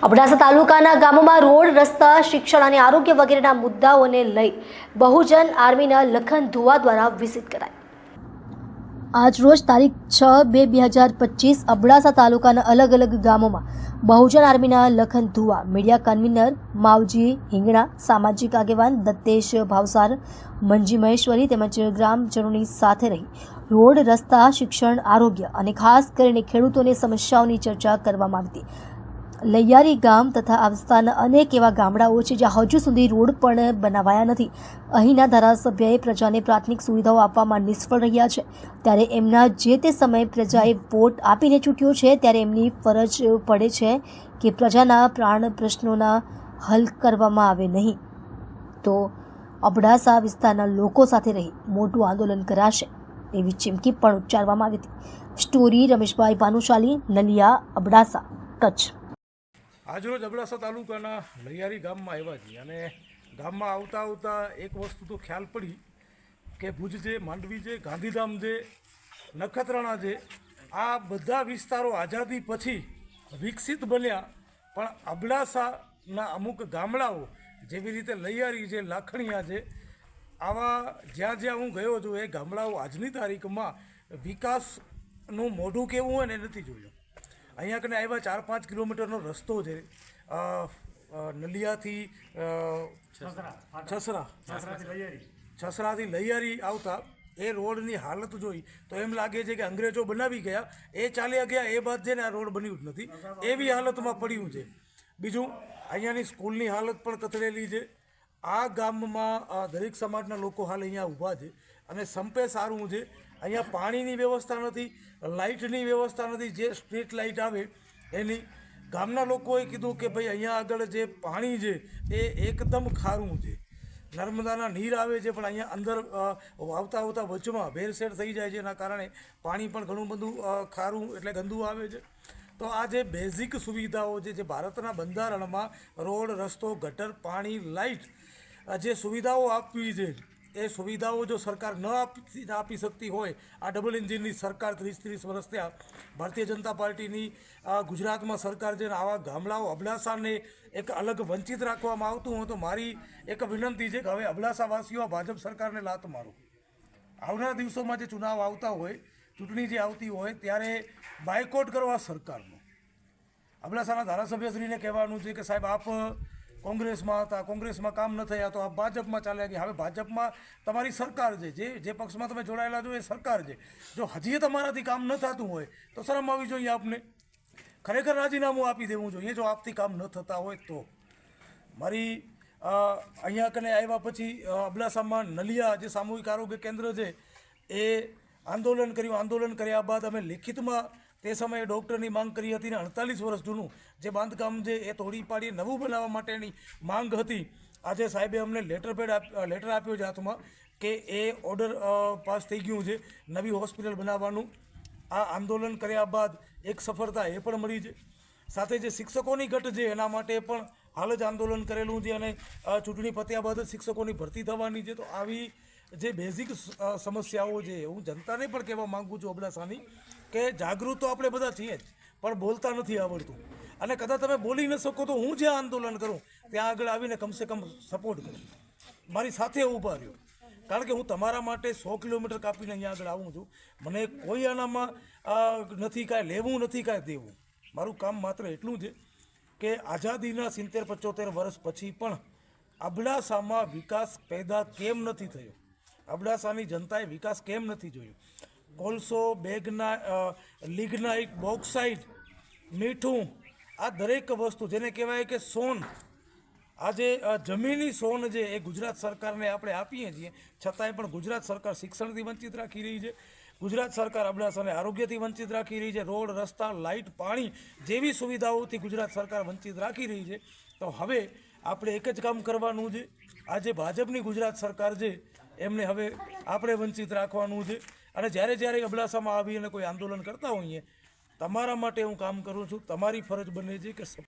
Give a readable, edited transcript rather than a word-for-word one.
અબડાસા તાલુકાના ગામોમાં રોડ, રસ્તા, શિક્ષણ અને આરોગ્ય વગેરેના મુદ્દાઓને લઈ બહુજન આર્મીના લખન ધુવા દ્વારા વિઝિટ કરાઈ। આજરોજ તારીખ 6/2/2025 અબડાસા તાલુકાના અલગ અલગ ગામોમાં બહુજન આર્મીના લખન ધુવા, મીડિયા કન્વીનર માવજી હિંગણા, સામાજિક આગેવાન દત્તેશ ભાવસાર, મંજી મહેશ્વરી તેમજ ગ્રામજનોની સાથે રહી રોડ, રસ્તા, શિક્ષણ, આરોગ્ય અને ખાસ કરીને ખેડૂતોની સમસ્યાઓની ચર્ચા કરવામાં આવી હતી। લૈયારી ગામ તથા આ વિસ્તારના અનેક એવા ગામડાઓ છે જ્યાં હજુ સુધી રોડ પણ બનાવાયા નથી। અહીંના ધારાસભ્યએ પ્રજાને પ્રાથમિક સુવિધાઓ આપવામાં નિષ્ફળ રહ્યા છે, ત્યારે એમના જે તે સમયે પ્રજાએ વોટ આપીને ચૂંટ્યો છે ત્યારે એમની ફરજ પડે છે કે પ્રજાના પ્રાણ પ્રશ્નોના હલ કરવામાં આવે, નહીં તો અબડાસા વિસ્તારના લોકો સાથે રહી મોટું આંદોલન કરાશે એવી ચીમકી પણ ઉચ્ચારવામાં આવી હતી। સ્ટોરી રમેશભાઈ ભાનુશાલી, નલિયા, અબડાસા, કચ્છ। આજરોજ અબડાસા તાલુકાના લૈયારી ગામમાં આવ્યા છીએ અને ગામમાં આવતા આવતા એક વસ્તુ તો ખ્યાલ પડી કે ભુજ છે, માંડવી છે, ગાંધીધામ છે, નખત્રાણા છે, આ બધા વિસ્તારો આઝાદી પછી વિકસિત બન્યા, પણ અબડાસાના અમુક ગામડાઓ જેવી રીતે લૈયારી છે, લાખણીયા છે, આવા જ્યાં જ્યાં હું ગયો છું એ ગામડાઓ આજની તારીખમાં વિકાસનું મોઢું કેવું હોય ને એ નથી જોયું। અહીંયા કને આવ્યા 4-5 કિલોમીટરનો રસ્તો છે, નલિયાથી છસરાથી લૈયારી આવતા એ રોડની હાલત જોઈ તો એમ લાગે છે કે અંગ્રેજો બનાવી ગયા, એ ચાલ્યા ગયા, એ બાદ છે ને આ રોડ બન્યું જ નથી, એવી હાલતમાં પડ્યું છે। બીજું, અહીંયાની સ્કૂલની હાલત પણ કથળેલી છે। આ ગામમાં દરેક સમાજના લોકો હાલ અહીંયા ઊભા છે અને સંપે સારું છે। અહીંયા પાણીની વ્યવસ્થા નથી, લાઇટની વ્યવસ્થા નથી, જે સ્ટ્રીટ લાઇટ આવે એની। ગામના લોકોએ કીધું કે ભાઈ અહીંયા આગળ જે પાણી છે એ એકદમ ખારું છે, નર્મદાના નીર આવે છે પણ અહીંયા અંદર આવતા આવતા વચમાં ભેળસેળ થઈ જાય છે, એના કારણે પાણી પણ ઘણું બધું ખારું એટલે ગંદુ આવે છે। તો આ જે બેઝિક સુવિધાઓ છે, જે ભારતના બંધારણમાં રોડ, રસ્તો, ગટર, પાણી, લાઇટ જે સુવિધાઓ આપવી છે, એ સુવિધાઓ જો સરકાર ન આપી શકતી હોય, આ ડબલ એન્જિનની સરકાર 30 વર્ષ થયા, ભારતીય જનતા પાર્ટીની ગુજરાતમાં સરકાર છે, આવા ગામડાઓ અબડાસાને એક અલગ વંચિત રાખવામાં આવતું હોય તો મારી એક વિનંતી છે કે હવે અબડાસાવાસીઓ ભાજપ સરકારને લાત મારો। આવનારા દિવસોમાં જે ચુનાવ આવતા હોય, ચૂંટણી જે આવતી હોય ત્યારે બાયકોટ કરવા સરકારનો। અબડાસાના ધારાસભ્યશ્રીને કહેવાનું છે કે સાહેબ આપ કોંગ્રેસમાં હતા, કોંગ્રેસમાં કામ ન થયા તો આ ભાજપમાં ચાલ્યા ગયા, હવે ભાજપમાં તમારી સરકાર છે, જે પક્ષમાં તમે જોડાયેલા છો એ સરકાર છે, જો હજી તમારાથી કામ ન થતું હોય તો શરમ આવવી જોઈએ આપને, ખરેખર રાજીનામું આપી દેવું જોઈએ જો આપથી કામ ન થતા હોય તો। મારી અહીંયા કને આવ્યા પછી અબડાસામાં નલિયા જે સામૂહિક આરોગ્ય કેન્દ્ર છે એ આંદોલન કર્યું, આંદોલન કર્યા બાદ અમે લેખિતમાં તે સમયે ડૉક્ટરની માંગ કરી હતી ને 48 વર્ષ જૂનું જે બાંધકામ છે એ તોડી પાડી નવું બનાવવા માટેની માંગ હતી। આજે સાહેબે અમને લેટર આપ્યો છે હાથમાં કે એ ઓર્ડર પાસ થઈ ગયું છે નવી હોસ્પિટલ બનાવવાનું। આ આંદોલન કર્યા બાદ એક સફળતા એ પણ મળી છે, સાથે જે શિક્ષકોની ઘટ છે એના માટે પણ હાલ જ આંદોલન કરેલું છે અને ચૂંટણી પત્યા બાદ જ શિક્ષકોની ભરતી થવાની છે। તો આવી જે બેઝિક સમસ્યાઓ છે હું જનતાને પણ કહેવા માગું છું અબડાસાની કે જાગૃત તો આપણે બધા છીએ જ, પણ બોલતા નથી આવડતું, અને કદાચ તમે બોલી ન શકો તો હું જે આંદોલન કરું ત્યાં આગળ આવીને કમસે કમ સપોર્ટ કરો, મારી સાથે ઊભા રહ્યો, કારણ કે હું તમારા માટે 100 કિલોમીટર કાપીને અહીંયા આગળ આવું છું। મને કોઈ આનામાં નથી કાંઈ લેવું, નથી કાંઈ દેવું, મારું કામ માત્ર એટલું છે કે આઝાદીના 70-75 વર્ષ પછી પણ અબડાસામાં વિકાસ પેદા કેમ નથી થયો, અબડાસાની જનતાએ વિકાસ કેમ નથી જોયો। કોલસો, લિગ્નાઇટ, બોક્સાઇટ, મીઠું, આ દરેક વસ્તુ જેને કહેવાય કે સોન, આજે જમીની સોન છે એ ગુજરાત સરકારને આપણે આપીએ છીએ, છતાંય પણ ગુજરાત સરકાર શિક્ષણથી વંચિત રાખી રહી છે, ગુજરાત સરકાર અબડાસાને આરોગ્યથી વંચિત રાખી રહી છે, રોડ, રસ્તા, લાઇટ, પાણી જેવી સુવિધાઓથી ગુજરાત સરકાર વંચિત રાખી રહી છે। તો હવે આપણે એક જ કામ કરવાનું છે, આજે ભાજપની ગુજરાત સરકાર છે એમને હવે આપણે વંચિત રાખવાનું છે। અને જ્યારે અબડાસામાં આવી અને કોઈ આંદોલન કરતા હોઈએ તમારા માટે હું કામ કરું છું, તમારી ફરજ બને છે કે